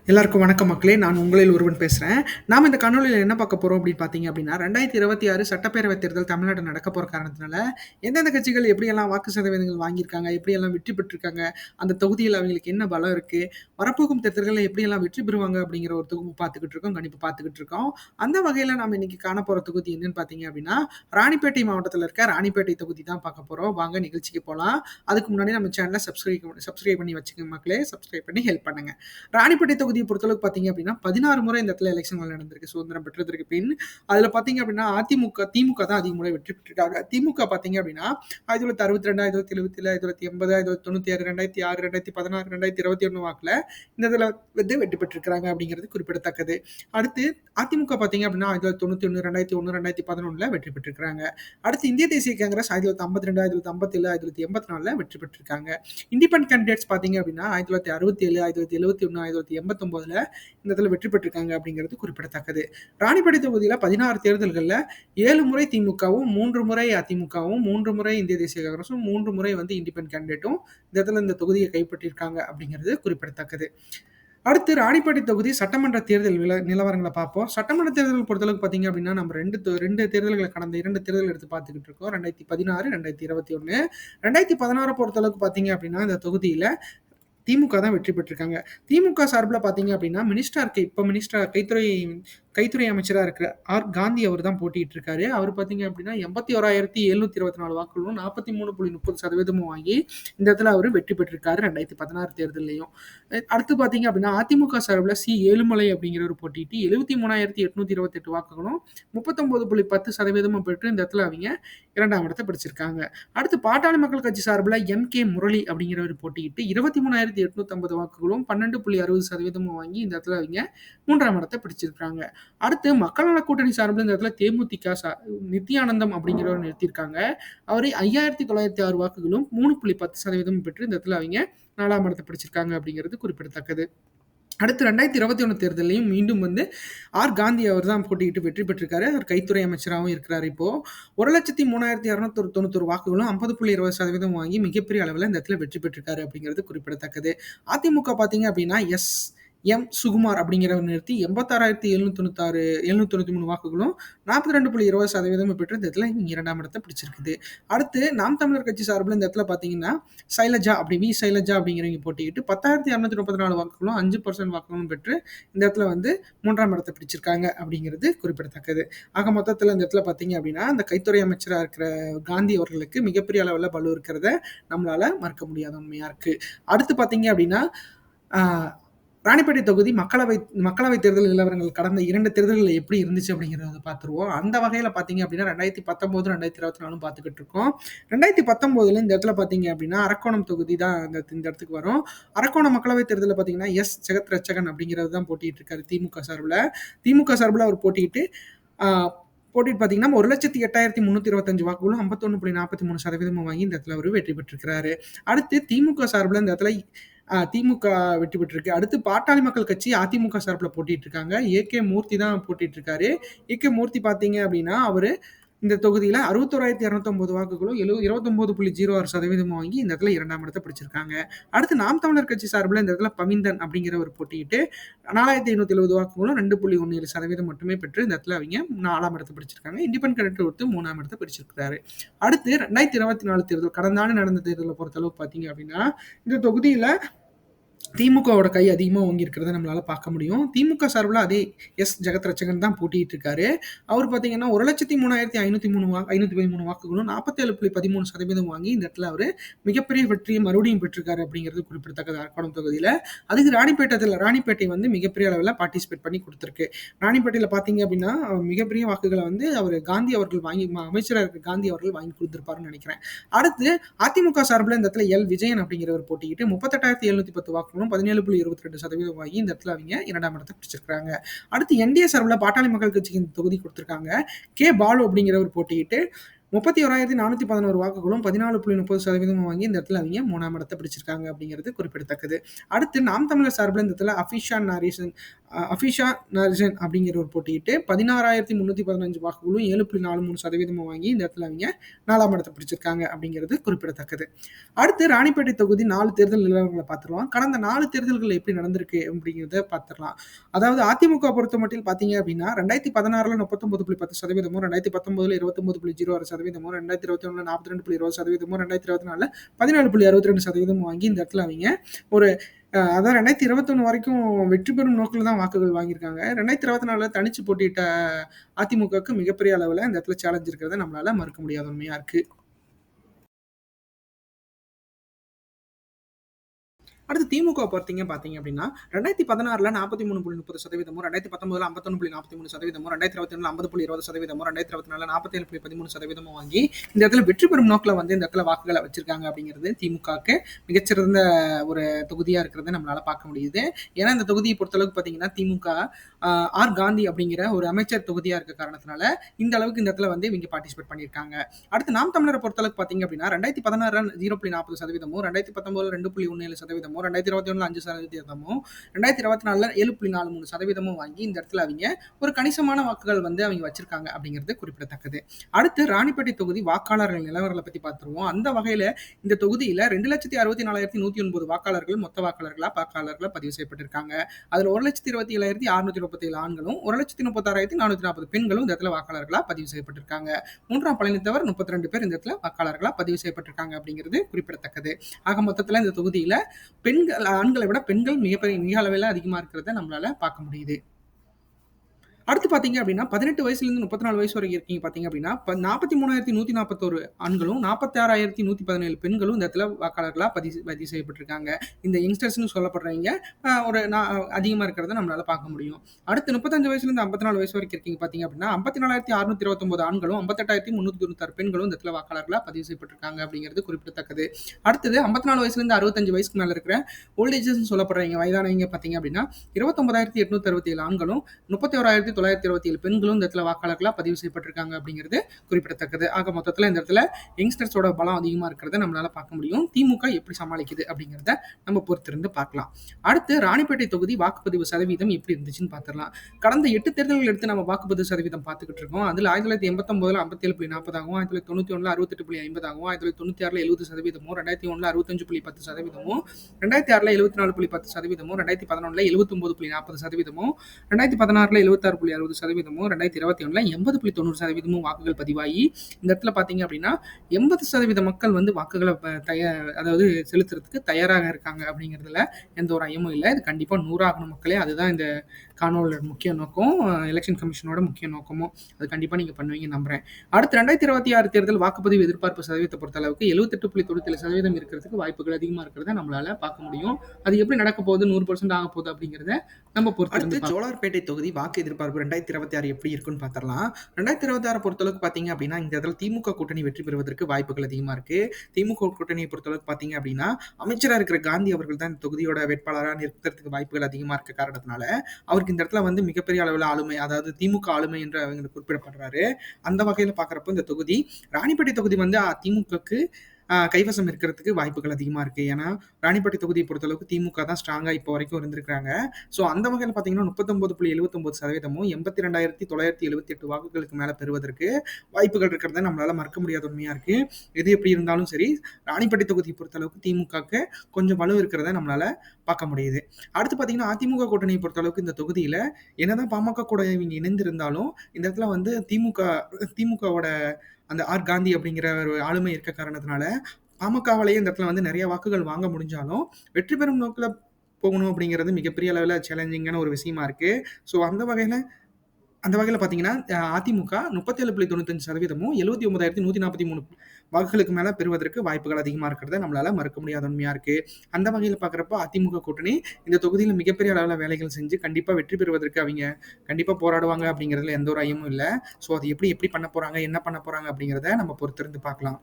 எல்லாருக்கும் வணக்கம் மக்களே. நான் உங்களில் ஒருவன் பேசுறேன். நாம இந்த காணொளியில என்ன பார்க்க போறோம் அப்படின்னு பார்த்தீங்க அப்படின்னா, 2026 சட்டப்பேரவைத் தேர்தல் தமிழ்நாடு நடக்கப் போற காரணத்தினால, எந்தெந்த கட்சிகள் எப்படியெல்லாம் வாக்கு சதவீதங்கள் வாங்கியிருக்காங்க, எப்படியெல்லாம் வெற்றி பெற்றிருக்காங்க, அந்த தொகுதியில அவங்களுக்கு என்ன பலம் இருக்கு, வரப்போகும் தேர்தல்கள்ல எப்படியெல்லாம் வெற்றி பெறுவாங்க அப்படிங்கிற ஒரு தொகுப்பு பார்த்துக்கிட்டு இருக்கோம். கணிப்பு பார்த்துக்கிட்டு இருக்கோம். அந்த வகையில நாம இன்னைக்கு காணப் போற தொகுதி என்னன்னு பார்த்தீங்க அப்படின்னா, ராணிப்பேட்டை மாவட்டத்துல இருக்க ராணிப்பேட்டை தொகுதி தான் பார்க்க போறோம். வாங்க நிகழ்ச்சிக்கு போலாம். அதுக்கு முன்னாடி நம்ம சேனல சப்ஸ்கிரைப் பண்ணி வச்சுக்கங்க மக்களே. சப்ஸ்கிரைப் பண்ணி ஹெல்ப் பண்ணுங்க. ராணிப்பேட்டை தொகுதியை பொறுத்தளவுக்கு பார்த்தீங்க அப்படின்னா 16 முறை இந்த இடத்துல எலெக்ஷன்கள் நடந்திருக்கு சுதந்திரம் பெற்றதற்கு பின். அதில் பார்த்தீங்க அப்படின்னா திமுக தான் அதிக முறை வெற்றி பெற்றிருக்காங்க. திமுக பார்த்தீங்க அப்படின்னா 1962, 1967, 1980, 1996, 2006, 2016, 2021 வாக்கில் இந்த இதில் வந்து வெற்றி பெற்றிருக்கிறாங்க அப்படிங்கிறது குறிப்பிடத்தக்கது. அடுத்து அதிமுக பார்த்தீங்க அப்படின்னா 1991, 2001, 2011 வெற்றி பெற்றிருக்கிறாங்க. அடுத்து இந்திய தேசிய காங்கிரஸ் 1952, 1957, 1984 வெற்றி பெற்றிருக்காங்க. இண்டிபெண்டன்ட் கேண்டிடேட்ஸ் பார்த்தீங்க அப்படின்னா 1967, 1971, 1989 இந்த இடத்துல வெற்றி பெற்றிருக்காங்க அப்படிங்கிறது குறிப்பிடத்தக்கது. ராணிப்பேட்டை தொகுதியில் 16 தேர்தல்களில் 7 முறை திமுகவும், 3 முறை அதிமுகவும், 3 முறை இந்திய தேசிய காங்கிரஸும், 3 முறை வந்து இண்டிபெண்டன்ட் கேண்டிடேட்டும் இந்த இடத்துல இந்த தொகுதியை கைப்பற்றியிருக்காங்க அப்படிங்கிறது குறிப்பிடத்தக்கது. அடுத்து ராணிப்பேட்டை தொகுதி சட்டமன்ற தேர்தல் நிலவரங்களை பார்ப்போம். சட்டமன்ற தேர்தல் பொறுத்தளவுக்கு பார்த்தீங்க அப்படின்னா நம்ம ரெண்டு தேர்தல்களை கடந்த 2 தேர்தல் எடுத்து பார்த்துக்கிட்டு இருக்கோம். 2016, 2021. 2016 பொறுத்தளவுக்கு பார்த்தீங்க அப்படின்னா இந்த தொகுதியில் திமுக தான் வெற்றி பெற்றிருக்காங்க. திமுக சார்பில் பார்த்தீங்க அப்படின்னா மினிஸ்டர் கைத்துறை அமைச்சராக இருக்கிற காந்தி அவர் தான் போட்டிட்டு இருக்காரு. அவர் பார்த்தீங்க அப்படின்னா 81,724 வாக்குகளும் 43.30% வாங்கி இந்த இடத்துல அவர் வெற்றி பெற்றிருக்காரு 2016 தேர்தலையும். அடுத்து பார்த்தீங்க அப்படின்னா அதிமுக சார்பில் ஏழுமலை அப்படிங்கிறவர் போட்டிட்டு 73,828 வாக்குகளும் 39.10% பெற்று இந்த இடத்துல அவங்க 2ஆம் இடத்தை பிடிச்சிருக்காங்க. அடுத்து பாட்டாளி மக்கள் கட்சி சார்பில் கே முரளி அப்படிங்கிறவர் போட்டியிட்டு 23,850 வாக்குகளும் 12.60% வாங்கி இந்த இடத்துல அவங்க 3ஆம் இடத்தை பிடிச்சிருக்காங்க. அடுத்து மக்கள் நல கூட்டணி சார்பில் இந்த இடத்துல தேமுதிக நித்யானந்தம் அப்படிங்கிறவர் நிறுத்தியிருக்காங்க. அவர் 5,906 வாக்குகளும் 3.10% பெற்று இந்த இடத்துல அவங்க 4ஆம் இடத்தை பிடிச்சிருக்காங்க அப்படிங்கிறது குறிப்பிடத்தக்கது. அடுத்து 2021 தேர்தலையும் மீண்டும் வந்து காந்தி அவர் தான் போட்டியிட்டு வெற்றி பெற்றிருக்காரு. அவர் கைத்துறை அமைச்சராகவும் இருக்கிறார். இப்போ 1,03,291 வாக்குகளும் 50.20% வாங்கி மிகப்பெரிய அளவில் இந்த இடத்துல வெற்றி பெற்றிருக்காரு அப்படிங்கிறது குறிப்பிடத்தக்கது. அதிமுக பார்த்தீங்க அப்படின்னா சுகுமார் அப்படிங்கிறவர் நிறுத்தி 86,793 வாக்குகளும் 42.20% பெற்று இந்த இடத்துல 2ஆம் இடத்தை பிடிச்சிருக்குது. அடுத்து நாம் தமிழர் கட்சி சார்பில் இந்த இடத்துல பார்த்தீங்கன்னா சைலஜா அப்படிங்கிறவங்க போட்டிக்கிட்டு 10,234 வாக்குகளும் 5% வாக்குகளும் பெற்று இந்த இடத்துல வந்து 3ஆம் இடத்தை பிடிச்சிருக்காங்க அப்படிங்கிறது குறிப்பிடத்தக்கது. ஆக மொத்தத்தில் இந்த இடத்துல பார்த்தீங்க அப்படின்னா அந்த கைத்துறை அமைச்சராக இருக்கிற காந்தி அவர்களுக்கு மிகப்பெரிய அளவில் பலு இருக்கிறத நம்மளால மறுக்க முடியாத உண்மையா இருக்கு. அடுத்து பார்த்தீங்க அப்படின்னா ராணிப்பேட்டை தொகுதி மக்களவை தேர்தல் நிலவரங்கள் கடந்த 2 தேர்தல்கள் எப்படி இருந்துச்சு அப்படிங்கிறத பார்த்துருவோம். அந்த வகையில் பார்த்தீங்க அப்படின்னா 2019, 2024 பார்த்துக்கிட்டு இருக்கோம். 2019 இந்த இடத்துல பார்த்தீங்க அப்படின்னா அரக்கோணம் தொகுதி தான் இந்த இடத்துக்கு வரும். அரக்கோணம் மக்களவை தேர்தலில் பார்த்தீங்கன்னா ஜெகத் ரட்சகன் அப்படிங்கிறது தான் போட்டிட்டு இருக்காரு திமுக சார்பில் அவர் போட்டிட்டு பார்த்தீங்கன்னா 1,08,325 வாக்குகளும் 51.43% வாங்கி இந்த இடத்துல அவர் வெற்றி பெற்றிருக்கிறாரு. அடுத்து திமுக சார்பில் இந்த இடத்துல திமுக வெற்றி பெற்றிருக்கு. அடுத்து பாட்டாளி மக்கள் கட்சி அதிமுக சார்பில் போட்டிட்டு இருக்காங்க. கே மூர்த்தி தான் போட்டிட்டு இருக்காரு. கே மூர்த்தி பார்த்தீங்க அப்படின்னா அவரு இந்த தொகுதியில் 61,209 வாக்குகளும் 29.06% வாங்கி இந்த இடத்துல 2ஆம் இடத்தை பிடிச்சிருக்காங்க. அடுத்து நாம் தமிழர் கட்சி சார்பில் இந்த இடத்துல பவிந்தன் அப்படிங்கிறவர் போட்டிட்டு 4,570 வாக்குகளும் 2.17% மட்டுமே பெற்று இந்த இடத்துல அவங்க 4ஆம் இடத்தை பிடிச்சிருக்காங்க. இண்டிபெண்டன்ட் கேண்டிடேட் ஒருத்தர் 3ஆம் இடத்தை பிடிச்சிருக்காரு. அடுத்து 2024 தேர்தல் கடந்த ஆண்டு நடந்த தேர்தலை பொறுத்தளவு பார்த்தீங்க அப்படின்னா இந்த தொகுதியில் திமுகவோட கை அதிகமாக வாங்கியிருக்கிறத நம்மளால பார்க்க முடியும். திமுக சார்பில் அதே ஜெகத் ரட்சகன் தான் போட்டிட்டு இருக்காரு. அவர் பார்த்தீங்கன்னா 1,03,513 வாக்குகளும் 47.13% வாங்கி இந்த இடத்துல அவர் மிகப்பெரிய வெற்றியை மறுபடியும் பெற்றிருக்காரு அப்படிங்கிறது குறிப்பிடத்தக்கது அரக்கோணம் தொகுதியில். அதுக்கு ராணிப்பேட்டை வந்து மிகப்பெரிய அளவில் பார்ட்டிசிபேட் பண்ணி கொடுத்துருக்கு. ராணிப்பேட்டையில் பார்த்தீங்க அப்படின்னா மிகப்பெரிய வாக்குகளை வந்து அவர் காந்தி அவர்கள் அமைச்சராக இருக்க காந்தி அவர்கள் வாங்கி கொடுத்துருப்பாருன்னு நினைக்கிறேன். அடுத்து அதிமுக சார்பில் இந்த இடத்துல விஜயன் அப்படிங்கிறவர் போட்டிக்கிட்டு 38,710 வாக்குகளும் 17.22% வாங்கி இந்த இடத்துல அவங்க 2ஆம் இடத்தை பிடிச்சிருக்காங்க. அடுத்து என்டிஏ சார்பில் பாட்டாளி மக்கள் கட்சிக்கு இந்த தொகுதி கொடுத்திருக்காங்க. பாலு அப்படிங்கிறவர் போட்டிக்கிட்டு 31,411 வாக்குகளும் 14.30% வாங்கி இந்த இடத்துல அவங்க 3ஆம் இடத்தை பிடிச்சிருக்காங்க அப்படிங்கிறது குறிப்பிடத்தக்கது. அடுத்து நாம் தமிழர் சார்பில் இந்த இடத்துல அஃபிஷா நர்ஜன் அப்படிங்கிறவர் போட்டியிட்டு 16,315 வாக்குகளும் 7.43% வாங்கி இந்த இடத்துல அவங்க 4ஆம் இடத்தை பிடிச்சிருக்காங்க அப்படிங்கிறது குறிப்பிடத்தக்கது. அடுத்து ராணிப்பேட்டை தொகுதி 4 தேர்தல் நிலவரங்களை பார்த்துருவோம். கடந்த 4 தேர்தல்கள் எப்படி நடந்திருக்கு அப்படிங்கிறத பார்த்துடலாம். அதாவது அதிமுக பொறுத்த மட்டும் பார்த்தீங்க அப்படின்னா 2016ல் 39.10%, 2019ல் 29.06%, 2021ல் 42.20%, 2024ல் 17.62% வாங்கி இந்த இடத்துல அவங்க ஒரு அதான் 2021 வரைக்கும் வெற்றி பெறும் நோக்கில் தான் வாக்குகள் வாங்கியிருக்காங்க. 2024ல தனிச்சு போட்டியிட்ட அதிமுகவுக்கு மிகப்பெரிய அளவில் இந்த இடத்துல சேலஞ்ச் இருக்கிறத நம்மளால மறுக்க முடியாத உண்மையா இருக்கு. அடுத்து திமுக பார்த்தீங்க அப்படின்னா 2016ல் 43.30%, 2019ல் 51.43%, 2021ல் 50.20%, 2024ல் 47.13% வாங்கி இந்த இடத்துல வெற்றி பெறும் நோக்கில் வந்து இந்த இடத்துல வாக்குகளை வச்சிருக்காங்க அப்படிங்கிறது திமுகவுக்கு மிகச்சிறந்த ஒரு தொகுதியாக இருக்கிறத நம்மளால பார்க்க முடியுது. ஏன்னா இந்த தொகுதியை பொறுத்தளவுக்கு பார்த்தீங்கன்னா திமுக ஆர் காந்தி அப்படிங்கிற ஒரு அமைச்சர் தொகுதியாக இருக்க காரணத்தினால இந்த அளவுக்கு இந்த இடத்துல வந்து இவங்க பார்ட்டிசிபேட் பண்ணியிருக்காங்க. அடுத்து நாம் தமிழரை பொறுத்தளவுக்கு பார்த்தீங்க அப்படின்னா 2016 0.40%, 2019 2.17%, 2021 5%, 2024 7.43% வாங்கி இந்த இடத்துல அவங்க ஒரு கணிசமான வாக்குகள் வந்து அவங்க வச்சிருக்காங்க அப்படிங்கிறது குறிப்பிடத்தக்கது. அடுத்து ராணிப்பேட்டை தொகுதி வாக்காளர்கள் நிலவரங்களை பத்தி பார்த்துருவோம். அந்த வகையில இந்த தொகுதியில 2,64,109 வாக்காளர்கள் மொத்த வாக்காளர்களா பதிவு செய்யப்பட்டிருக்காங்க. அதுல 1,27,637 ஆண்களும் 1,36,440 பெண்களும் இந்த இடத்துல வாக்காளர்களா பதிவு செய்யப்பட்டிருக்காங்க. மூன்றாம் பழனித்தவர் 32 பேர் இந்த இடத்துல வாக்காளர்களா பதிவு செய்யப்பட்டிருக்காங்க அப்படிங்கிறது குறிப்பிடத்தக்கது. ஆக மொத்தத்துல இந்த தொகுதியில பெண்கள் ஆண்களை விட பெண்கள் மிக அளவில் அதிகமா இருக்கிறத நம்மளால பார்க்க முடியுது. அடுத்து பார்த்தீங்க அப்படின்னா 18 வயசுலேருந்து 34 வயசு வரைக்கும் இருக்கீங்க பார்த்தீங்க அப்படின்னா 43,141 ஆண்களும் 46,117 பெண்களும் இந்த இடத்துல வாக்காளர்களாக பதிவு செய்யப்பட்டிருக்காங்க. இந்த யங்ஸ்டர்ஸ்னு சொல்லப்படுறவங்க ஒரு அதிகமாக இருக்கிறத நம்மளால பார்க்க முடியும். அடுத்து 35 வயசுலேருந்து 54 வயசு வரைக்கும் இருக்கீங்க பார்த்தீங்க அப்படின்னா 54,629 ஆண்களும் 58,396 பெண்களும் இந்த இடத்துல வாக்காளர்களாக பதிவு செய்யப்பட்டிருக்காங்க அப்படிங்கிறது குறிப்பிடத்தக்கது. அடுத்தது 54 வயசுலேருந்து 65 வயசுக்கு மேலே இருக்கிற ஓல்டேஜஸ் சொல்லப்படுறவங்க வயதானவங்க பார்த்தீங்க அப்படின்னா 29,867 ஆண்களும் 31,927 பெண்களும் இந்த இடத்துல வாக்காளர்களாக பதிவு செய்யப்பட்டிருக்காங்க அப்படிங்கிறது குறிப்பிடத்தக்கது. ஆக மொத்தத்தில் இந்த இடத்துல யங்ஸ்டர்ஸோட பலம் அதிகமாக இருக்கிறத நம்மளால பார்க்க முடியும். திமுக எப்படி சமாளிக்குது அப்படிங்கிறத நம்ம பொறுத்திருந்து பார்க்கலாம். அடுத்து ராணிப்பேட்டை தொகுதி வாக்குப்பதிவு சதவீதம் எப்படி இருந்துச்சுன்னு பார்த்துடலாம். கடந்த 8 தேர்தல்கள் எடுத்து நம்ம வாக்குப்பதிவு சதவீதம் பார்த்துக்கிட்டு இருக்கோம். அதில் 1989ல் 57.40ஆகவும், 1991ல் 68.50ஆகவும், 1996ல் 70%, 2001ல் 65.10%, 2006ல் 74.10%, 2011ல் 79.40%, 2016ல் 76.60%, 2021ல் 80.90% வாக்குகள் பதிவாகி இந்த இடத்துல பார்த்தீங்க அப்படின்னா 80% மக்கள் வந்து வாக்குகளை அதாவது செலுத்துறதுக்கு தயாராக இருக்காங்க அப்படிங்கிறதுல எந்த ஒரு ஐயமும் இல்லை. இது கண்டிப்பாக 100 ஆகணும் மக்களே. அதுதான் இந்த காணொலியோட முக்கிய நோக்கம், எலெக்ஷன் கமிஷனோட முக்கிய நோக்கமும். அது கண்டிப்பாக நீங்கள் பண்ணுவீங்க நம்புறேன். அடுத்து 2026 தேர்தல் வாக்குப்பதிவு எதிர்பார்ப்பு சதவீதத்தை பொறுத்த அளவுக்கு 78.97% இருக்கிறதுக்கு வாய்ப்புகள் அதிகமாக இருக்கிறத நம்மளால பார்க்க முடியும். அது எப்படி நடக்க போகுது, 100% ஆக போகுது அப்படிங்கிறத நம்ம பொறுத்து. ஜோலார்பேட்டை தொகுதி வாக்கு எதிர்பார்ப்பு 2026 எப்படி இருக்குன்னு பார்த்துடலாம். 2026 பொறுத்தளவுக்கு பார்த்தீங்க அப்படின்னா இந்த இடத்துல திமுக கூட்டணி வெற்றி பெறுவதற்கு வாய்ப்புகள் அதிகமாக இருக்கு. திமுக கூட்டணியை பொறுத்தளவுக்கு பார்த்தீங்க அப்படின்னா அமைச்சராக இருக்கிற காந்தி அவர்கள் தான் இந்த தொகுதியோட வேட்பாளராக நிறுத்துறதுக்கு வாய்ப்புகள் அதிகமாக இருக்க காரணத்தினால அவருக்கு இந்த இடத்துல வந்து மிகப்பெரிய அளவில் ஆளுமை, அதாவது திமுக ஆளுமை என்று அவங்க குறிப்பிடப்படுறாரு. அந்த வகையில் பார்க்குறப்போ இந்த தொகுதி ராணிப்பேட்டை தொகுதி வந்து திமுகக்கு கைவசம் இருக்கிறதுக்கு வாய்ப்புகள் அதிகமாக இருக்குது. ஏன்னா ராணிப்பேட்டை தொகுதியை பொறுத்தளவுக்கு திமுக தான் ஸ்ட்ராங்காக இப்போ வரைக்கும் இருந்திருக்காங்க. ஸோ அந்த வகையில் பார்த்தீங்கன்னா 39.79%, 82,978 வாக்குகளுக்கு மேலே பெறுவதற்கு வாய்ப்புகள் இருக்கிறத நம்மளால மறுக்க முடியாத உண்மையாக இருக்குது. எது எப்படி இருந்தாலும் சரி, ராணிப்பேட்டை தொகுதியை பொறுத்தளவுக்கு திமுகக்கு கொஞ்சம் வலு இருக்கிறத நம்மளால பார்க்க முடியுது. அடுத்து பார்த்தீங்கன்னா அதிமுக கூட்டணியை பொறுத்தளவுக்கு இந்த தொகுதியில் என்னதான் பாமக கூட இவங்க இணைந்திருந்தாலும் இந்த இடத்துல வந்து திமுகவோட அந்த ஆர் காந்தி அப்படிங்கிற ஒரு ஆளுமை இருக்க காரணத்தினால பாமகவாலேயே இந்த இடத்துல வந்து நிறைய வாக்குகள் வாங்க முடிஞ்சாலும் வெற்றி பெறும் நோக்கில் போகணும் அப்படிங்கிறது மிகப்பெரிய அளவில் சேலஞ்சிங்கான ஒரு விஷயமா இருக்கு. ஸோ அந்த வகையில் பார்த்தீங்கன்னா அதிமுக 37.95%, 79,143 வாக்குகளுக்கு மேலே பெறுவதற்கு வாய்ப்புகள் அதிகமாக இருக்கிறத நம்மளால மறுக்க முடியாத உண்மையாக இருக்குது. அந்த வகையில் பார்க்குறப்போ அதிமுக கூட்டணி இந்த தொகுதியில் மிகப்பெரிய அளவில் வேலைகள் செஞ்சு கண்டிப்பாக வெற்றி பெறுவதற்கு அவங்க கண்டிப்பாக போராடுவாங்க அப்படிங்கிறதுல எந்த ஒரு ஐயமும் இல்லை. ஸோ அது எப்படி பண்ண போகிறாங்க, என்ன பண்ண போகிறாங்க அப்படிங்கிறத நம்ம பொறுத்திருந்து பார்க்கலாம்.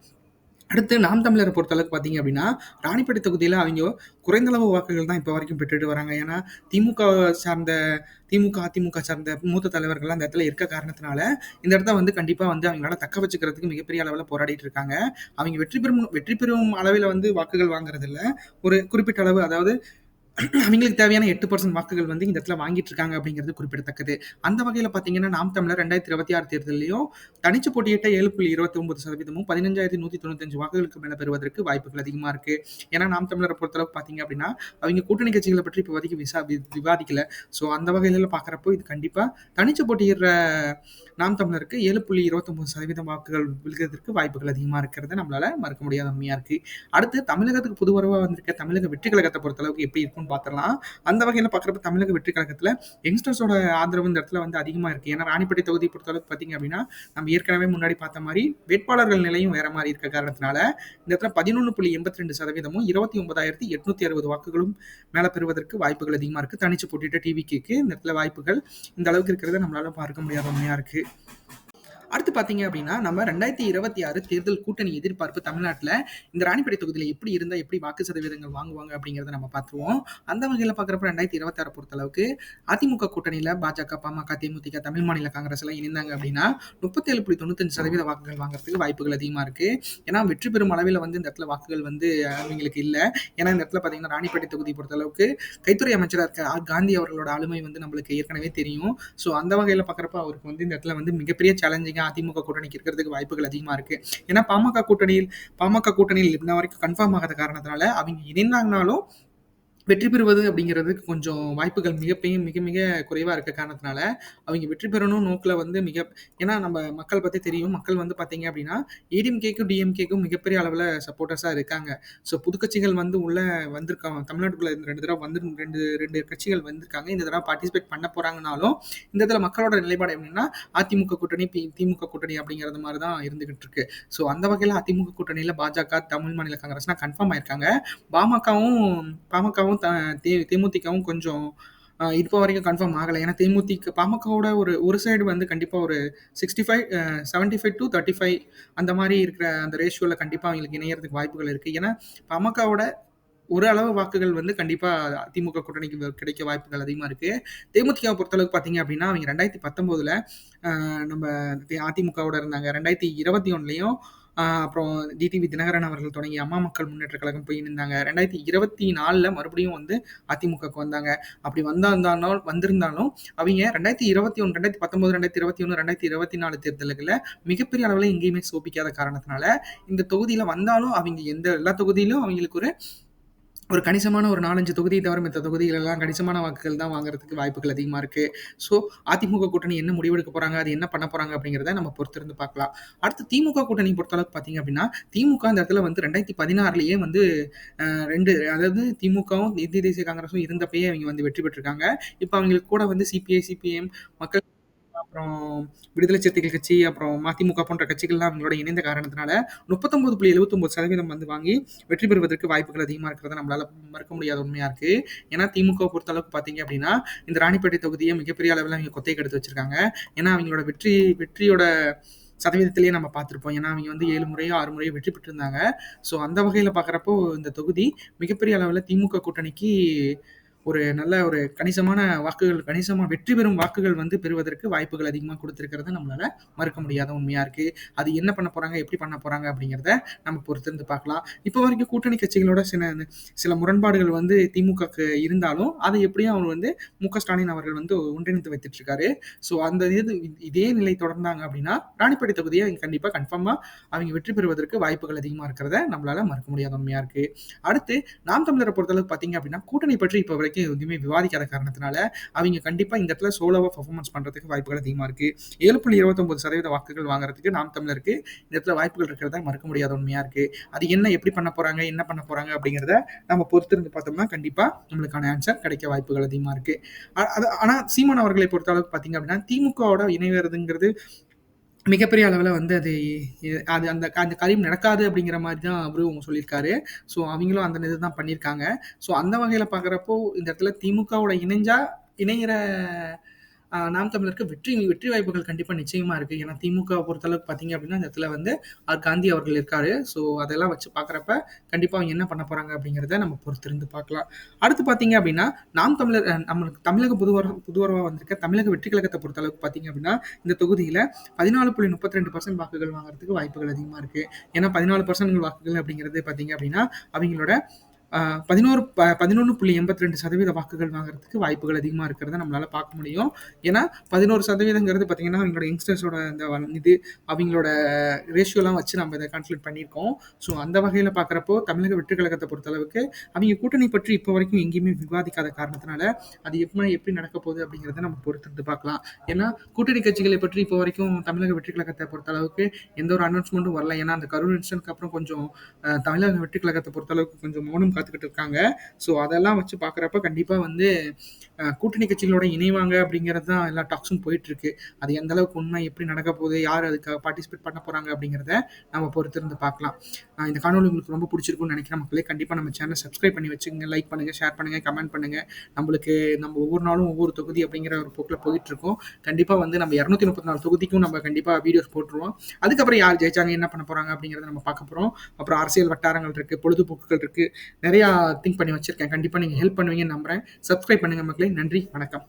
அடுத்து நாம் தமிழரை பொறுத்தளவுக்கு பார்த்தீங்க அப்படின்னா ராணிப்பேட்டை தொகுதியில் அவங்க குறைந்தளவு வாக்குகள் தான் இப்போ வரைக்கும் பெற்றுட்டு வராங்க. ஏன்னா அதிமுக சார்ந்த மூத்த தலைவர்கள் அந்த இடத்துல இருக்க காரணத்தினால இந்த இடத்த வந்து கண்டிப்பாக வந்து அவங்களால தக்க வச்சுக்கிறதுக்கு மிகப்பெரிய அளவில் போராடிட்டு இருக்காங்க. அவங்க வெற்றி பெறும் அளவில் வந்து வாக்குகள் வாங்குறது இல்லை, ஒரு குறிப்பிட்ட அளவு, அதாவது அவங்களுக்கு தேவையான 8% வாக்குகள் வந்து இந்த இடத்துல வாங்கிட்டு இருக்காங்க அப்படிங்கிறது குறிப்பிடத்தக்கது. அந்த வகையில பார்த்தீங்கன்னா, நாம் தமிழர் 2026 தேர்தல்லயும் தனிச்சு போட்டியிட்ட 7.29%ம் 15,195 வாக்குகளுக்கு மேல பெறுவதற்கு வாய்ப்புகள் அதிகமா இருக்கு. ஏன்னா, நாம் தமிழர பொறுத்தளவுக்கு பார்த்தீங்க அப்படின்னா, அவங்க கூட்டணி கட்சிகள பற்றி இப்போதைக்கு விவாதிக்கல. ஸோ அந்த வகையில பார்க்குறப்போ இது கண்டிப்பா தனிச்சு போட்டியிடுற நாம் தமிழருக்கு 7.29% வாக்குகள் விழுகிறதற்கு வாய்ப்புகள் அதிகமா இருக்கிறத நம்மளால மறுக்க முடியாத உண்மையா இருக்கு. அடுத்து தமிழகத்துக்கு புது வரவா வந்திருக்க தமிழக வெற்றி கழகத்த பொறுத்தளவுக்கு எப்படி இருக்கும்னு பார்த்துடலாம். அந்த வகையில பார்க்குறப்ப தமிழக வெற்றி கழகத்துல யங்ஸ்டர்ஸோட ஆதரவு இந்த இடத்துல வந்து அதிகமா இருக்கு. ஏன்னா ராணிப்பேட்டை தொகுதி பொறுத்தளவுக்கு பார்த்தீங்க அப்படின்னா, நம்ம ஏற்கனவே முன்னாடி பார்த்த மாரி வேட்பாளர்கள் நிலையும் வேற மாரி இருக்க காரணத்தினால, இந்த இடத்துல 11.82%ம் 29,860 வாக்குகளும் மேல பெறுவதற்கு வாய்ப்புகள் அதிகமா இருக்கு. தனிச்சு போட்டியிட்ட டிவிகேக்கு இந்த இடத்துல வாய்ப்புகள் இந்த அளவுக்கு இருக்கிறத நம்மளால பார்க்க முடியாத உண்மையா இருக்கு. அடுத்து பார்த்தீங்க அப்படின்னா, நம்ம 2026 தேர்தல் கூட்டணி எதிர்பார்ப்பு தமிழ்நாட்டுல இந்த ராணிப்பேட்டை தொகுதியில எப்படி இருந்தா எப்படி வாக்கு சதவீதங்கள் வாங்குவாங்க அப்படிங்கிறத நம்ம பார்த்துருவோம். அந்த வகையில பார்க்குறப்ப 2026 பொறுத்தளவுக்கு அதிமுக கூட்டணியில பாஜக, பாமக, தேமுதிக, தமிழ் மாநில காங்கிரஸ் எல்லாம் இணைந்தாங்க அப்படின்னா 37.95% வாக்குகள் வாங்குறதுக்கு வாய்ப்புகள் அதிகமா இருக்கு. ஏன்னா வெற்றி பெறும் அளவில் வந்து இந்த இடத்துல வாக்குகள் வந்து அவங்களுக்கு இல்ல. ஏன்னா இந்த இடத்துல பார்த்தீங்கன்னா ராணிப்பேட்டை தொகுதி பொறுத்தளவுக்கு கைத்துறை அமைச்சரா இருக்க ஆர் காந்தி அவர்களோட ஆளுமை வந்து நம்மளுக்கு ஏற்கனவே தெரியும். ஸோ அந்த வகையில பார்க்குறப்ப அவருக்கு வந்து இந்த இடத்துல வந்து மிகப்பெரிய சேலஞ்சிங்கா அதிமுக கூட்டணிக்கு இருக்கிறதுக்கு வாய்ப்புகள் அதிகமா இருக்கு. ஏன்னா பாமக கூட்டணியில் இன்ன வரைக்கும் கன்ஃபார்ம் ஆகாத காரணத்தினால அவங்க இணைந்தாங்கனாலும் வெற்றி பெறுவது அப்படிங்கிறது கொஞ்சம் வாய்ப்புகள் மிக மிக குறைவா இருக்க காரணத்தினால அவங்க வெற்றி பெறணும் நோக்கில் வந்து ஏன்னா நம்ம மக்கள் பத்தி தெரியும். மக்கள் வந்து பாத்தீங்க அப்படின்னா ஏடிஎம்கேக்கும் டிஎம்கேக்கும் மிகப்பெரிய அளவில் சப்போர்ட்டர்ஸா இருக்காங்க. ஸோ புது கட்சிகள் வந்து உள்ள வந்திருக்காங்க. தமிழ்நாட்டுக்குள்ள ரெண்டு தடவை வந்து ரெண்டு ரெண்டு கட்சிகள் வந்திருக்காங்க. இந்த தடவை பார்ட்டிசிபேட் பண்ண போறாங்கனாலும் இந்த இடத்துல மக்களோட நிலைப்பாடு எப்படின்னா அதிமுக கூட்டணி திமுக கூட்டணி அப்படிங்கிறது மாதிரி தான் இருந்துகிட்டு இருக்கு. ஸோ அந்த வகையில் அதிமுக கூட்டணியில பாஜக, தமிழ் மாநில காங்கிரஸ்னா கன்ஃபார்ம் ஆயிருக்காங்க. பாமகவும் தேமுதிகவும் கொஞ்சம் இப்போ வரைக்கும் கன்ஃபார்ம் ஆகலை. ஏன்னா பாமகவோட ஒரு சைடு வந்து கண்டிப்பாக ஒரு 75 to 35 அந்த மாதிரி இருக்கிற அந்த ரேஷியோவில் கண்டிப்பாக அவங்களுக்கு இணையறதுக்கு வாய்ப்புகள் இருக்குது. ஏன்னா பாமகவோட ஒரு அளவு வாக்குகள் வந்து கண்டிப்பாக அதிமுக கூட்டணிக்கு கிடைக்க வாய்ப்புகள் அதிகமாக இருக்குது. தேமுதிகவை பொறுத்தளவுக்கு பார்த்தீங்க அப்படின்னா அவங்க 2019 நம்ம அதிமுகவோட இருந்தாங்க. 2021 அப்புறம் டிடிவி தினகரன் அவர்கள் தொடங்கி அம்மா மக்கள் முன்னேற்ற கழகம் போய் நின்றாங்க. 2024 மறுபடியும் வந்து அதிமுகக்கு வந்தாங்க. அப்படி வந்திருந்தாலும் அவங்க 2021, 2019, 2021, 2024 தேர்தல்களில் மிகப்பெரிய அளவில் எங்கேயுமே சோபிக்காத காரணத்தினால இந்த தொகுதியில வந்தாலும் அவங்க எல்லா தொகுதியிலும் அவங்களுக்கு ஒரு கணிசமான ஒரு 4-5 தொகுதியை தவிர மத்த தொகுதிகளெல்லாம் கணிசமான வாக்குகள் தான் வாங்குறதுக்கு வாய்ப்புகள் அதிகமா இருக்கு. ஸோ அதிமுக கூட்டணி என்ன முடிவெடுக்க போறாங்க, அது என்ன பண்ண போறாங்க அப்படிங்கிறத நம்ம பொறுத்திருந்து பார்க்கலாம். அடுத்து திமுக கூட்டணி பொறுத்தளவுக்கு பார்த்தீங்க அப்படின்னா, திமுக இந்த இடத்துல வந்து 2016லயே வந்து 2 அதாவது திமுகவும் இந்திய தேசிய காங்கிரஸும் இருந்தப்பயே அவங்க வந்து வெற்றி பெற்றிருக்காங்க. இப்போ அவங்களுக்கு கூட வந்து சிபிஐ, சிபிஎம், மக்கள் அப்புறம் விடுதலை சிறுத்தைகள் கட்சி, அப்புறம் மதிமுக போன்ற கட்சிகள்லாம் அவங்களோட இணைந்த காரணத்தினால 39.79% வந்து வாங்கி வெற்றி பெறுவதற்கு வாய்ப்புகள் அதிகமா இருக்கிறத நம்மளால மறுக்க முடியாத உண்மையா இருக்கு. ஏன்னா திமுக பொறுத்தளவுக்கு பார்த்தீங்க அப்படின்னா, இந்த ராணிப்பேட்டை தொகுதியை மிகப்பெரிய அளவில் அவங்க கொத்தைக்கு எடுத்து வச்சிருக்காங்க. ஏன்னா அவங்களோட வெற்றியோட சதவீதத்திலேயே நம்ம பார்த்துருப்போம். ஏன்னா அவங்க வந்து 7 முறையோ 6 முறையோ வெற்றி பெற்றிருந்தாங்க. ஸோ அந்த வகையில் பார்க்குறப்போ இந்த தொகுதி மிகப்பெரிய அளவில் திமுக கூட்டணிக்கு ஒரு நல்ல ஒரு கணிசமா வெற்றி பெறும் வாக்குகள் வந்து பெறுவதற்கு வாய்ப்புகள் அதிகமா குடுத்திருக்கிறத நம்மளால மறுக்க முடியாத உண்மையா இருக்கு. அது என்ன பண்ண போறாங்க, எப்படி பண்ண போறாங்க அப்படிங்கிறத நம்ம பொறுத்திருந்து பார்க்கலாம். இப்போ வரைக்கும் கூட்டணி கட்சிகளோட சில முரண்பாடுகள் வந்து திமுகக்கு இருந்தாலும், அதை எப்படியும் அவர் வந்து மு.க.ஸ்டாலின் அவர்கள் வந்து ஒன்றிணைத்து வைத்துட்டு இருக்காரு. ஸோ அந்த இதே நிலை தொடர்ந்தாங்க அப்படின்னா, ராணிப்பேட்டை தொகுதியை கண்டிப்பா கன்ஃபார்மா அவங்க வெற்றி பெறுவதற்கு வாய்ப்புகள் அதிகமா இருக்கிறத நம்மளால மறுக்க முடியாத உண்மையா இருக்கு. அடுத்து நாம் தமிழரை பொறுத்தளவுக்கு பார்த்தீங்க அப்படின்னா, கூட்டணி பற்றி இப்போ வரைக்கும் எதுவுமே விவாதிக்காத காரணத்தினால அவங்க கண்டிப்பா இந்த இடத்துல சோலோவா பெர்ஃபார்மன்ஸ் பண்றதுக்கு வாய்ப்புகள் அதிகமா இருக்கு. 7.29% வாக்குகள் வாங்குறதுக்கு நாம் தமிழருக்கு இந்த இடத்துல வாய்ப்புகள் இருக்கிறத மறுக்க முடியாத உண்மையா இருக்கு. அது எப்படி பண்ண போறாங்க, என்ன பண்ண போறாங்க அப்படிங்கிறத நம்ம பொறுத்திருந்து பார்த்தோம்னா கண்டிப்பா நம்மளுக்கான ஆன்சர் கிடைக்க வாய்ப்புகள் அதிகமா இருக்கு. ஆனா சீமான் அவர்களை பொறுத்த அளவுக்கு பார்த்தீங்க அப்படின்னா திமுகவோட இணைவதுங்கிறது மிகப்பெரிய அளவில் வந்து அது அந்த அந்த காரியம் நடக்காது அப்படிங்கிற மாதிரி தான் அவரும் சொல்லியிருக்காரு. ஸோ அவங்களும் அந்த இது தான் பண்ணியிருக்காங்க. ஸோ அந்த வகையில் பார்க்குறப்போ இந்த இடத்துல திமுகவோட இணைகிற நாம் தமிழருக்கு வெற்றி வாய்ப்புகள் கண்டிப்பாக நிச்சயமா இருக்கு. ஏன்னா திமுக பொறுத்தளவுக்கு பார்த்தீங்க அப்படின்னா இந்த இடத்துல வந்து ஆர் காந்தி அவர்கள் இருக்காரு. ஸோ அதெல்லாம் வச்சு பார்க்குறப்ப கண்டிப்பாக அவங்க என்ன பண்ண போறாங்க அப்படிங்கிறத நம்ம பொறுத்திருந்து பார்க்கலாம். அடுத்து பார்த்தீங்க அப்படின்னா நாம் தமிழர் நம்மளுக்கு தமிழக புதுவரவாக வந்திருக்க தமிழக வெற்றி கழகத்தை பொறுத்தளவுக்கு பார்த்தீங்க அப்படின்னா இந்த தொகுதியில் 14.32% வாக்குகள் வாங்குறதுக்கு வாய்ப்புகள் அதிகமாக இருக்கு. ஏன்னா 14% வாக்குகள் அப்படிங்கிறது பார்த்தீங்க அப்படின்னா அவங்களோட 11.82% வாக்குகள் வாங்குறதுக்கு வாய்ப்புகள் அதிகமா இருக்கிறத நம்மளால பார்க்க முடியும். ஏன்னா 11% பார்த்தீங்கன்னா, அவங்களோட யங்ஸ்டர்ஸோட இந்த இது அவிங்களோட ரேஷியோலாம் வச்சு நம்ம இத கால்குலேட் பண்ணியிருக்கோம். ஸோ அந்த வகையில பார்க்குறப்போ, தமிழக வெற்றிக் கழகத்த பொறுத்தளவுக்கு, அவிங்க கூட்டணி பற்றி இப்போ வரைக்கும் எங்கேயுமே விவாதிக்காத காரணத்தினால, அது எப்படி நடக்கப் போகுது அப்படிங்கிறத நம்ம பொறுத்திருந்து பார்க்கலாம். ஏன்னா, கூட்டணி கட்சிகளை பற்றி இப்போ வரைக்கும் தமிழக வெற்றிக் கழகத்த பொறுத்தளவுக்கு எந்த ஒரு அனௌன்ஸ்மென்ட்டும் வரல. ஏன்னா, அந்த கரூர் இன்சிடென்ட்க்கு அப்புறம் கொஞ்சம் தமிழக வெற்றிக் கழகத்த பொறுத்தளவுக்கு கொஞ்சம் மௌனம் காத்துக்கிட்டு இருக்காங்க. ஸோ அதெல்லாம் வச்சு பார்க்குறப்ப கண்டிப்பா வந்து கூட்டணி கட்சிகளோட இணைவாங்க அப்படிங்கிறது தான் எல்லா டாக்ஸும் போயிட்டுருக்கு. அது எந்த அளவுக்கு உண்மை, எப்படி நடக்கப் போகுது, யார் அதுக்கு பார்ட்டிசிபேட் பண்ண போறாங்க அப்படிங்கிறத நம்ம பொறுத்திருந்து பார்க்கலாம். இந்த காணொளி உங்களுக்கு ரொம்ப பிடிச்சிருக்கும்னு நினைக்கிறேன் மக்களே. கண்டிப்பா நம்ம சேனலை சப்ஸ்கிரைப் பண்ணி வச்சுக்கங்க. லைக் பண்ணுங்க, ஷேர் பண்ணுங்க, கமெண்ட் பண்ணுங்க. நம்ம ஒவ்வொரு நாளும் ஒவ்வொரு தொகுதி அப்படிங்கிற ஒரு போக்குல போயிட்டு இருக்கோம். கண்டிப்பா வந்து நம்ம 234 தொகுதிக்கும் நம்ம கண்டிப்பா வீடியோஸ் போட்டுருவோம். அதுக்கப்புறம் யார் ஜெயிச்சாங்க, என்ன பண்ண போறாங்க அப்படிங்கிறத நம்ம பார்க்க போறோம். அப்புறம் அரசியல் வட்டாரங்கள் இருக்கு, பொழுதுபோக்குகள் இருக்கு, நிறைய திங்க் பண்ணி வச்சிருக்கேன். கண்டிப்பா நீங்க ஹெல்ப் பண்ணுவீங்கன்னு நம்புறேன். சப்ஸ்கிரைப் பண்ணுங்க மக்களே. நன்றி, வணக்கம்.